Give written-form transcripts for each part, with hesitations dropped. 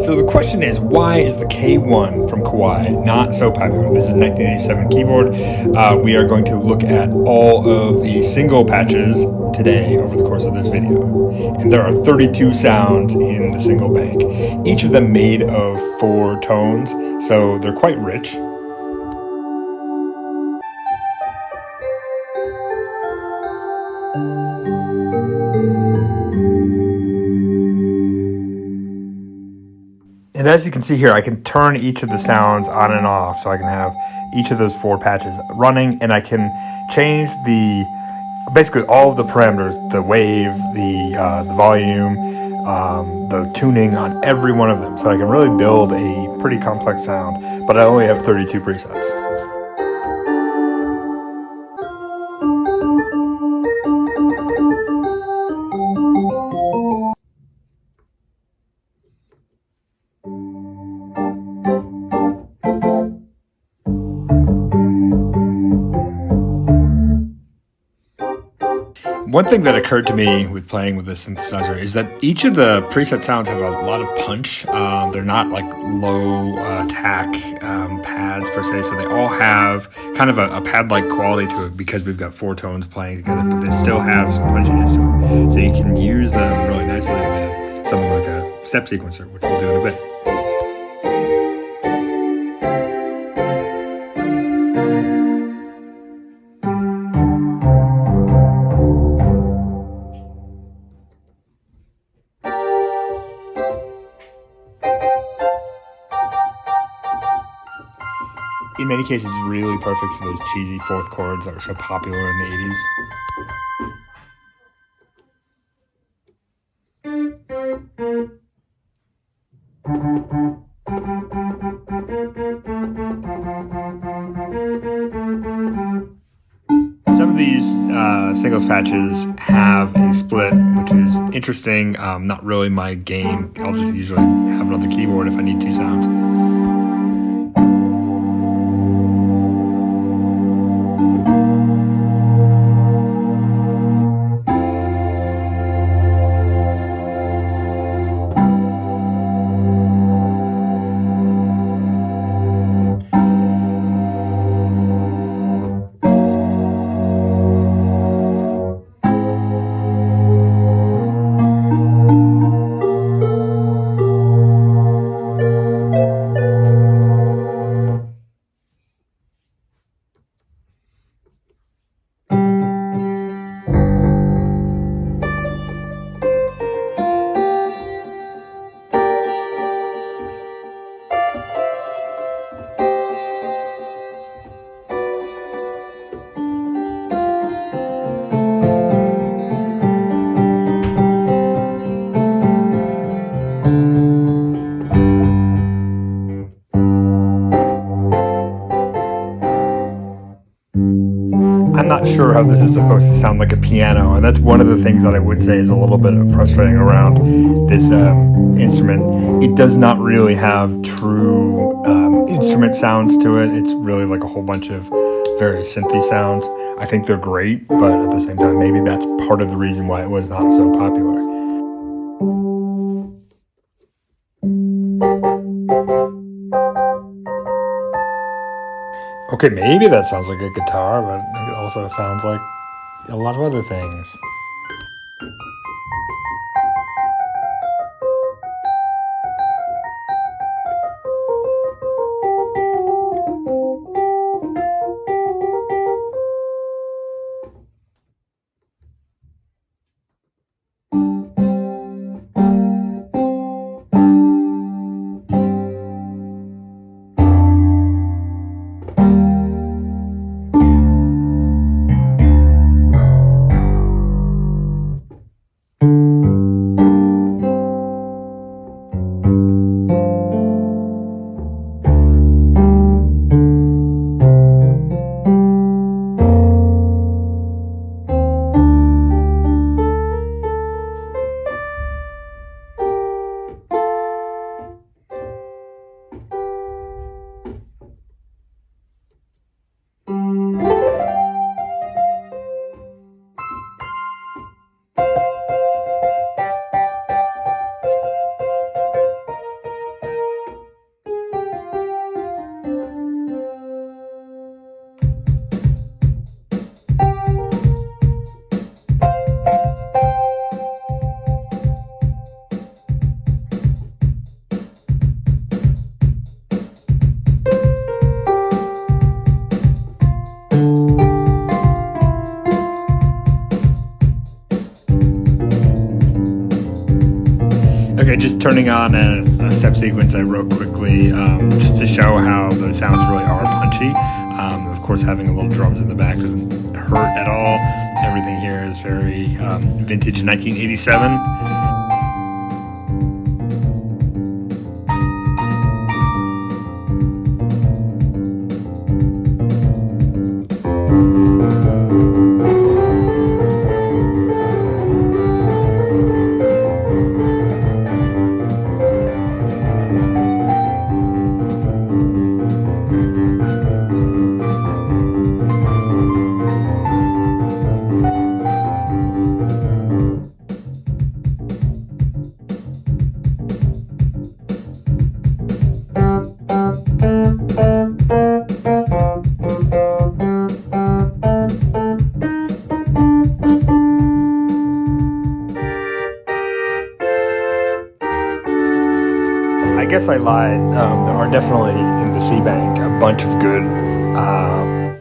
So the question is, why is the K1 from Kawai not so popular? This is 1987 keyboard. We are going to look at all of the single patches today over the course of this video. And there are 32 sounds in the single bank, each of them made of 4 tones, so they're quite rich. And as you can see here, I can turn each of the sounds on and off, so I can have each of those 4 patches running, and I can change basically all of the parameters, the wave, the volume, the tuning on every one of them. So I can really build a pretty complex sound, but I only have 32 presets. One thing that occurred to me with playing with this synthesizer is that each of the preset sounds have a lot of punch. They're not like low tack pads per se, so they all have kind of a pad-like quality to it because we've got 4 tones playing together, but they still have some punchiness to it. So you can use them really nicely with something like a step sequencer, which we'll do in a bit. In many cases, really perfect for those cheesy 4th chords that were so popular in the 80s. Some of these singles patches have a split, which is interesting. Not really my game. I'll just usually have another keyboard if I need 2 sounds. I'm not sure how this is supposed to sound like a piano, and that's one of the things that I would say is a little bit frustrating around this instrument. It does not really have true instrument sounds to it. It's really like a whole bunch of very synthy sounds. I think they're great, but at the same time, maybe that's part of the reason why it was not so popular. Okay, maybe that sounds like a guitar, but it also sounds like a lot of other things. just turning on a step sequence I wrote quickly, just to show how the sounds really are punchy. Of course, having a little drums in the back doesn't hurt at all. Everything here is very vintage 1987. I guess I lied. There are definitely in the C-Bank a bunch of good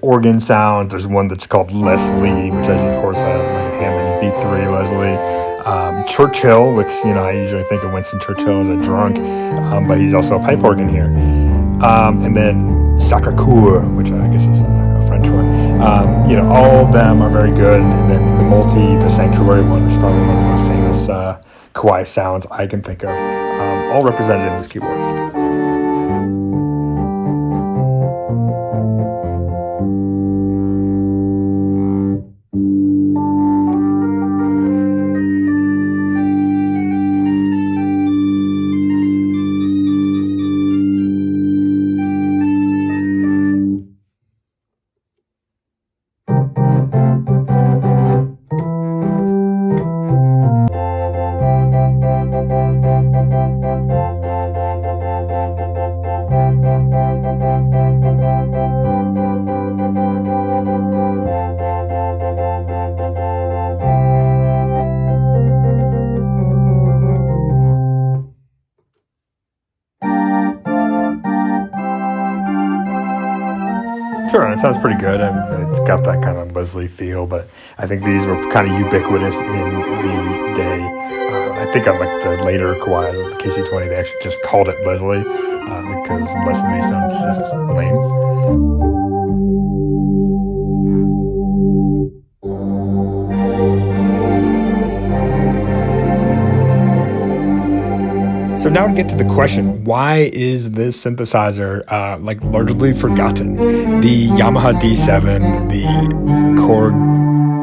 organ sounds. There's one that's called Leslie, which has, of course, a Hammond B3 Leslie. Churchill, which, I usually think of Winston Churchill as a drunk, but he's also a pipe organ here. And then Sacré-Cœur, which I guess is a French one. All of them are very good. And then the Sanctuary one, which is probably one of the most famous Kawai sounds I can think of, all represented in this keyboard. Sure, it sounds pretty good. It's got that kind of Leslie feel, but I think these were kind of ubiquitous in the day. I think on like the later Kawais, the KC-20, they actually just called it Leslie because Leslie sounds just lame. So now to get to the question, why is this synthesizer largely forgotten? The Yamaha D7, the Korg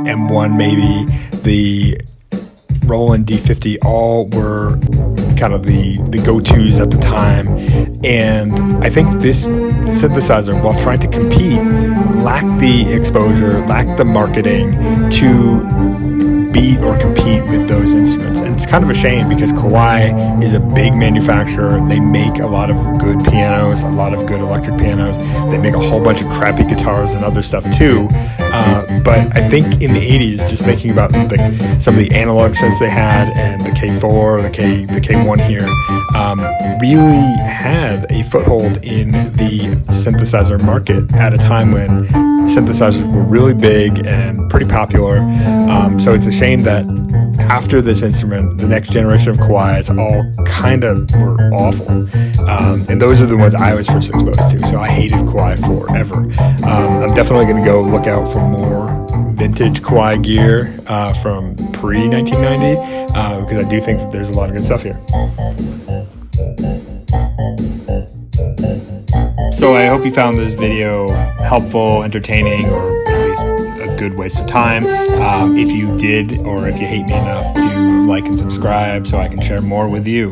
M1 maybe, the Roland D50 all were kind of the go-tos at the time. And I think this synthesizer, while trying to compete, lacked the exposure, lacked the marketing to beat or compete with those instruments. And it's kind of a shame because Kawai is a big manufacturer. They make a lot of good pianos, a lot of good electric pianos. They make a whole bunch of crappy guitars and other stuff too. But I think in the 80s, just thinking about some of the analog synths they had and the K4, the K1 here, really had a foothold in the synthesizer market at a time when synthesizers were really big and pretty popular. So it's a shame that after this instrument, the next generation of Kawais all kind of were awful. And those are the ones I was first exposed to. So I hated Kawai forever. I'm definitely going to go look out for more vintage Kawai gear from pre-1990 because I do think that there's a lot of good stuff here. So I hope you found this video helpful, entertaining, or at least a good waste of time. If you did, or if you hate me enough, do like and subscribe so I can share more with you.